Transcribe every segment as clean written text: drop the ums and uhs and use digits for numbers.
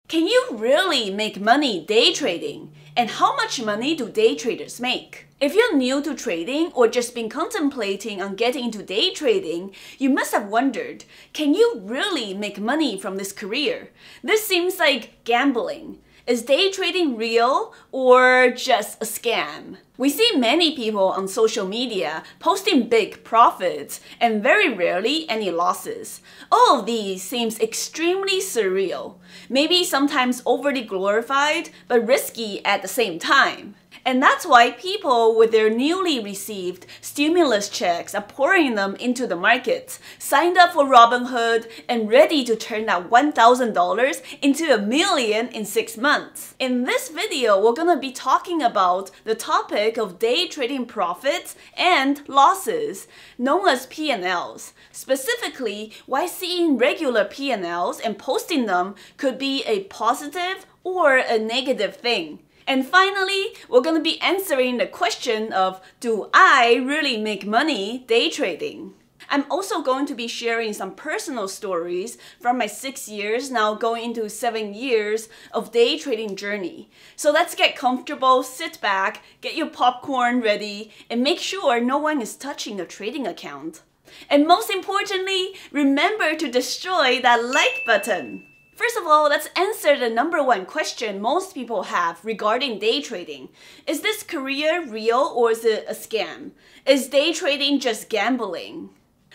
Can you really make money day trading? And how much money do day traders make? If you're new to trading or just been contemplating on getting into day trading, you must have wondered, can you really make money from this career? This seems like gambling. Is day trading real or just a scam? We see many people on social media posting big profits and very rarely any losses. All of these seems extremely surreal, maybe sometimes overly glorified but risky at the same time. And that's why people with their newly received stimulus checks are pouring them into the markets, signed up for Robinhood and ready to turn that $1,000 into $1 million in 6 months. In this video, we're gonna be talking about the topic of day trading profits and losses, known as P&Ls. Specifically, why seeing regular P&Ls and posting them could be a positive or a negative thing. And finally, we're going to be answering the question of, do I really make money day trading? I'm also going to be sharing some personal stories from my 6 years, now going into 7 years of day trading journey. So let's get comfortable, sit back, get your popcorn ready, and make sure no one is touching your trading account. And most importantly, remember to destroy that like button. First of all, let's answer the #1 question most people have regarding day trading. Is this career real or is it a scam? Is day trading just gambling?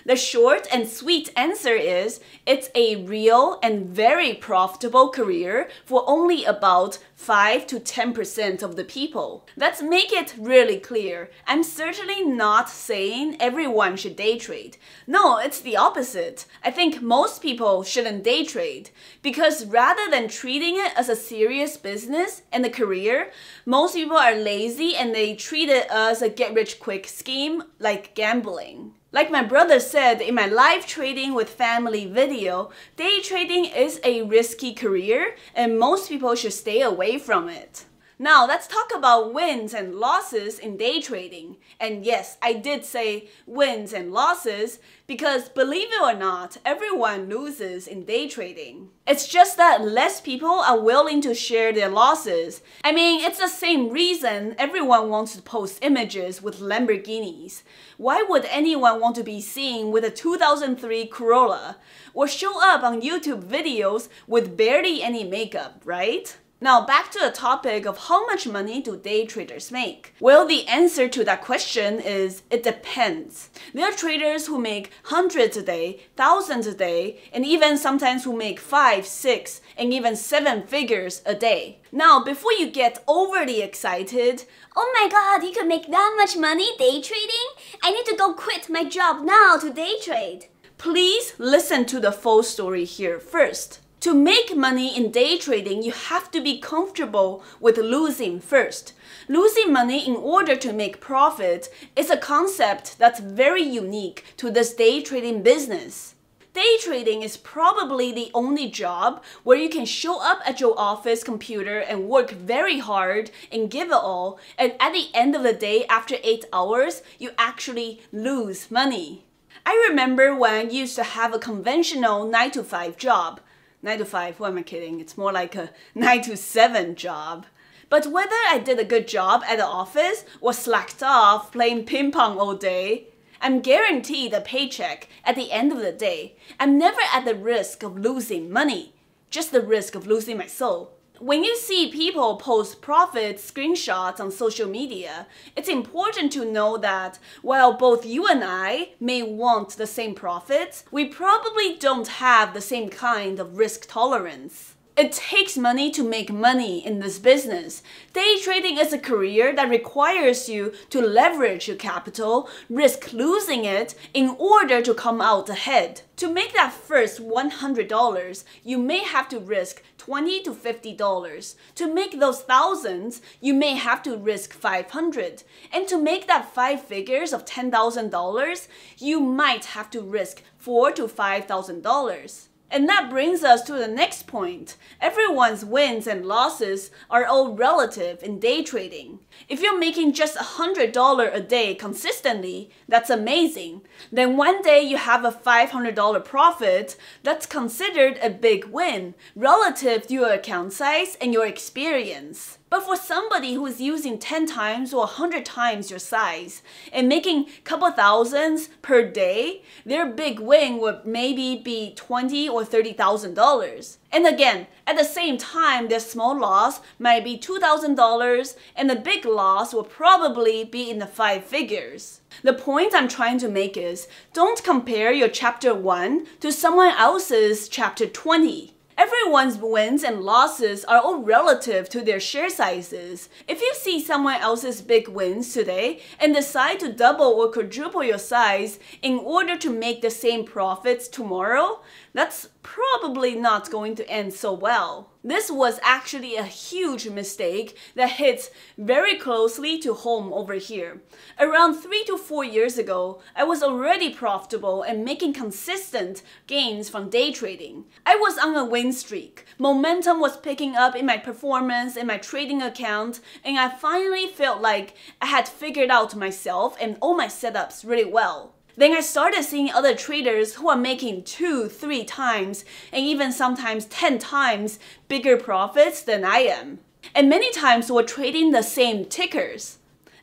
The short and sweet answer is, it's a real and very profitable career for only about 5 to 10% of the people. Let's make it really clear. I'm certainly not saying everyone should day trade. No, it's the opposite. I think most people shouldn't day trade because rather than treating it as a serious business and a career, most people are lazy and they treat it as a get-rich-quick scheme like gambling. Like my brother said in my live trading with family video, day trading is a risky career and most people should stay away from it. Now let's talk about wins and losses in day trading. And yes, I did say wins and losses because believe it or not, everyone loses in day trading. It's just that less people are willing to share their losses. I mean, it's the same reason everyone wants to post images with Lamborghinis. Why would anyone want to be seen with a 2003 Corolla or show up on YouTube videos with barely any makeup, right? Now back to the topic of how much money do day traders make? Well, the answer to that question is it depends. There are traders who make hundreds a day, thousands a day, and even sometimes who make 5, 6, and even 7 figures a day. Now, before you get overly excited, oh my god, you can make that much money day trading? I need to go quit my job now to day trade. Please listen to the full story here first. To make money in day trading, you have to be comfortable with losing first. Losing money in order to make profit is a concept that's very unique to this day trading business. Day trading is probably the only job where you can show up at your office computer and work very hard and give it all, and at the end of the day, after 8 hours, you actually lose money. I remember when I used to have a conventional 9-to-5 job. 9 to 5, who am I kidding? It's more like a 9 to 7 job. But whether I did a good job at the office or slacked off playing ping pong all day, I'm guaranteed a paycheck at the end of the day. I'm never at the risk of losing money, just the risk of losing my soul. When you see people post profit screenshots on social media, it's important to know that while both you and I may want the same profits, we probably don't have the same kind of risk tolerance. It takes money to make money in this business. Day trading is a career that requires you to leverage your capital, risk losing it in order to come out ahead. To make that first $100, you may have to risk $20 to $50. To make those thousands, you may have to risk $500. And to make that 5 figures of $10,000, you might have to risk $4,000 to $5,000. And that brings us to the next point. Everyone's wins and losses are all relative in day trading. If you're making just $100 a day consistently, that's amazing. Then one day you have a $500 profit, that's considered a big win relative to your account size and your experience. But for somebody who is using 10 times or 100 times your size and making a couple thousands per day, their big win would maybe be $20,000 or $30,000. And again, at the same time, their small loss might be $2,000 and the big loss will probably be in the 5 figures. The point I'm trying to make is, don't compare your chapter 1 to someone else's chapter 20. Everyone's wins and losses are all relative to their share sizes. If you see someone else's big wins today and decide to double or quadruple your size in order to make the same profits tomorrow, that's probably not going to end so well. This was actually a huge mistake that hits very closely to home over here. Around 3 to 4 years ago, I was already profitable and making consistent gains from day trading. I was on a win streak. Momentum was picking up in my performance in my trading account, and I finally felt like I had figured out myself and all my setups really well. Then I started seeing other traders who are making 2, 3 times, and even sometimes 10 times bigger profits than I am. And many times were trading the same tickers.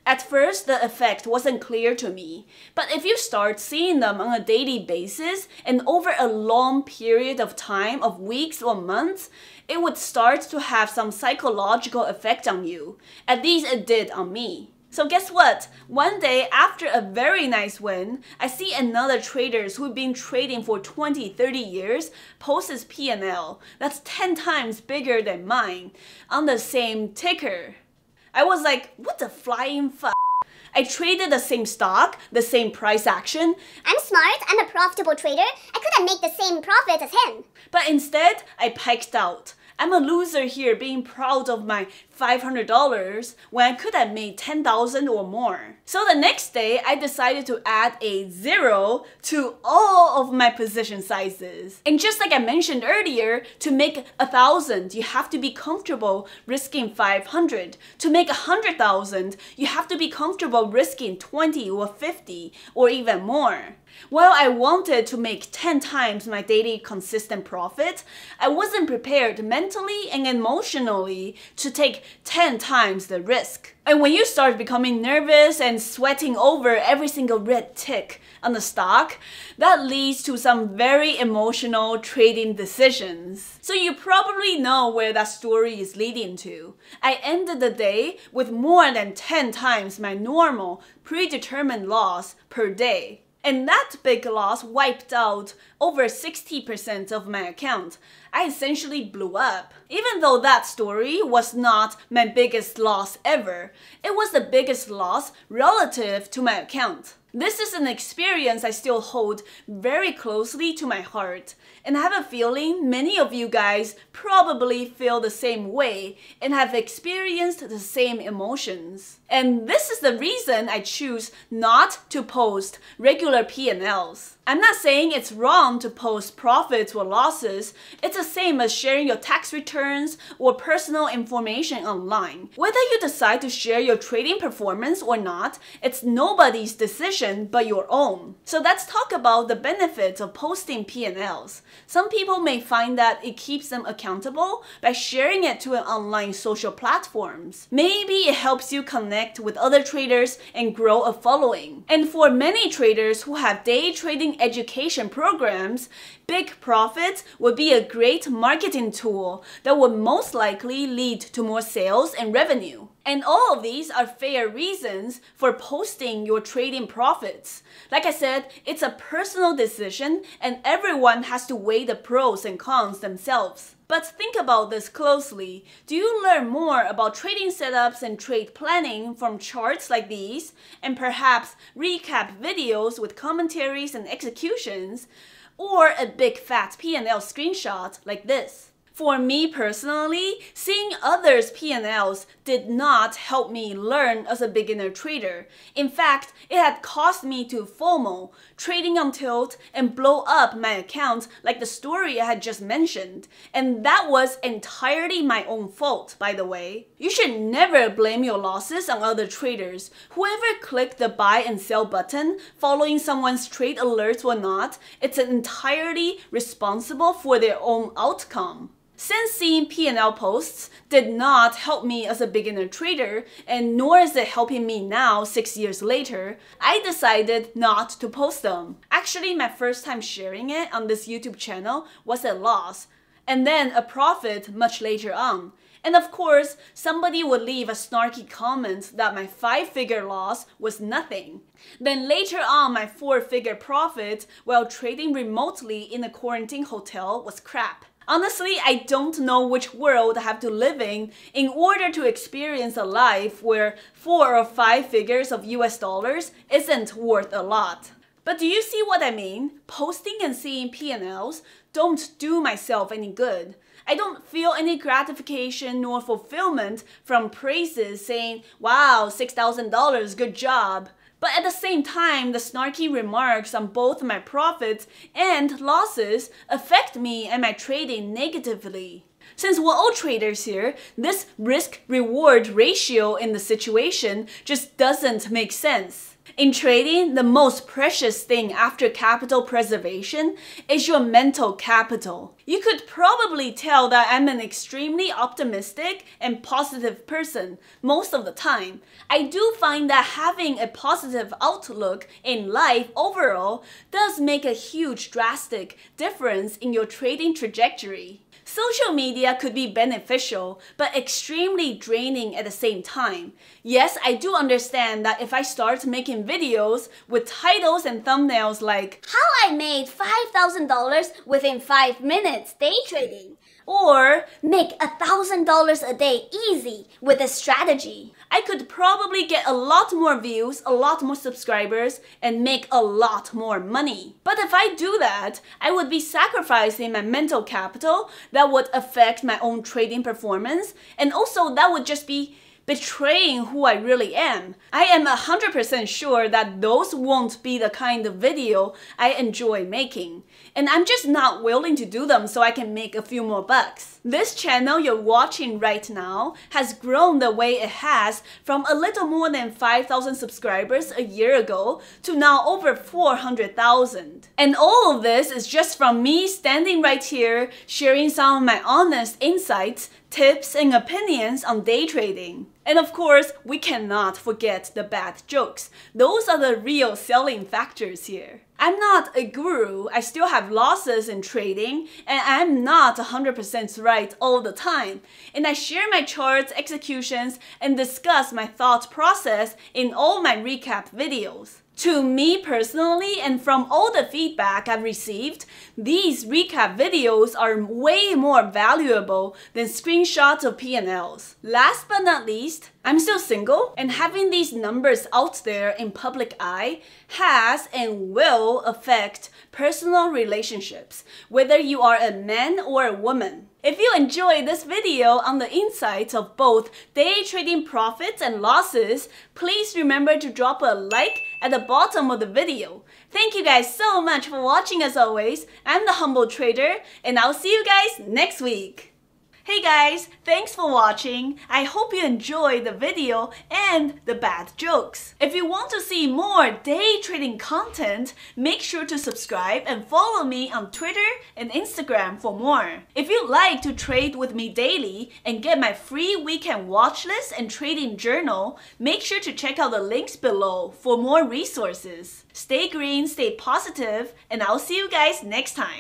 At first, the effect wasn't clear to me, but if you start seeing them on a daily basis and over a long period of time of weeks or months, it would start to have some psychological effect on you. At least it did on me. So guess what? One day after a very nice win, I see another traders who've been trading for 20, 30 years post his P&L that's 10 times bigger than mine on the same ticker. I was like, what the flying fuck? I traded the same stock, the same price action. I'm smart, I'm a profitable trader. I couldn't make the same profit as him. But instead, I piked out. I'm a loser here being proud of my $500 when I could have made $10,000 or more. So the next day, I decided to add a 0 to all of my position sizes. And just like I mentioned earlier, to make 1,000, you have to be comfortable risking 500. To make 100,000, you have to be comfortable risking 20 or 50 or even more. While I wanted to make 10 times my daily consistent profit, I wasn't prepared mentally and emotionally to take 10 times the risk. And when you start becoming nervous and sweating over every single red tick on the stock, that leads to some very emotional trading decisions. So you probably know where that story is leading to. I ended the day with more than 10 times my normal predetermined loss per day. And that big loss wiped out over 60% of my account. I essentially blew up. Even though that story was not my biggest loss ever, it was the biggest loss relative to my account. This is an experience I still hold very closely to my heart, and I have a feeling many of you guys probably feel the same way and have experienced the same emotions. And this is the reason I choose not to post regular P&Ls. I'm not saying it's wrong to post profits or losses. It's the same as sharing your tax returns or personal information online. Whether you decide to share your trading performance or not, it's nobody's decision but your own. So let's talk about the benefits of posting P&Ls. Some people may find that it keeps them accountable by sharing it to an online social platforms. Maybe it helps you connect with other traders and grow a following. And for many traders who have day trading education programs, big profits would be a great marketing tool that would most likely lead to more sales and revenue. And all of these are fair reasons for posting your trading profits. Like I said, it's a personal decision and everyone has to weigh the pros and cons themselves. But think about this closely. Do you learn more about trading setups and trade planning from charts like these, and perhaps recap videos with commentaries and executions, or a big fat P&L screenshot like this? For me personally, seeing others' P&Ls did not help me learn as a beginner trader. In fact, it had caused me to FOMO, trading on tilt, and blow up my account like the story I had just mentioned. And that was entirely my own fault, by the way. You should never blame your losses on other traders. Whoever clicked the buy and sell button following someone's trade alerts or not, it's entirely responsible for their own outcome. Since seeing P&L posts did not help me as a beginner trader, and nor is it helping me now 6 years later, I decided not to post them. Actually, my first time sharing it on this YouTube channel was a loss, and then a profit much later on. And of course, somebody would leave a snarky comment that my 5-figure loss was nothing. Then later on, my 4-figure profit while trading remotely in a quarantine hotel was crap. Honestly, I don't know which world I have to live in order to experience a life where 4 or 5 figures of US dollars isn't worth a lot. But do you see what I mean? Posting and seeing P&Ls don't do myself any good. I don't feel any gratification nor fulfillment from praises saying, wow, $6,000, good job. But at the same time, the snarky remarks on both my profits and losses affect me and my trading negatively. Since we're all traders here, this risk-reward ratio in the situation just doesn't make sense. In trading, the most precious thing after capital preservation is your mental capital. You could probably tell that I'm an extremely optimistic and positive person most of the time. I do find that having a positive outlook in life overall does make a huge drastic difference in your trading trajectory. Social media could be beneficial, but extremely draining at the same time. Yes, I do understand that if I start making videos with titles and thumbnails like How I made $5,000 within 5 minutes day trading, or make $1,000 a day easy with a strategy, I could probably get a lot more views, a lot more subscribers, and make a lot more money. But if I do that, I would be sacrificing my mental capital that would affect my own trading performance, and also that would just be betraying who I really am. I am 100% sure that those won't be the kind of video I enjoy making. And I'm just not willing to do them so I can make a few more bucks. This channel you're watching right now has grown the way it has from a little more than 5,000 subscribers a year ago to now over 400,000. And all of this is just from me standing right here sharing some of my honest insights, tips, and opinions on day trading. And of course, we cannot forget the bad jokes. Those are the real selling factors here. I'm not a guru, I still have losses in trading, and I'm not 100% right all the time. And I share my charts, executions, and discuss my thought process in all my recap videos. To me personally, and from all the feedback I've received, these recap videos are way more valuable than screenshots of P&Ls. Last but not least, I'm still single, and having these numbers out there in public eye has and will affect personal relationships, whether you are a man or a woman. If you enjoyed this video on the insights of both day trading profits and losses, please remember to drop a like at the bottom of the video. Thank you guys so much for watching as always. I'm the Humble Trader, and I'll see you guys next week. Hey guys, thanks for watching. I hope you enjoyed the video and the bad jokes. If you want to see more day trading content, make sure to subscribe and follow me on Twitter and Instagram for more. If you'd like to trade with me daily and get my free weekend watch list and trading journal, make sure to check out the links below for more resources. Stay green, stay positive, and I'll see you guys next time.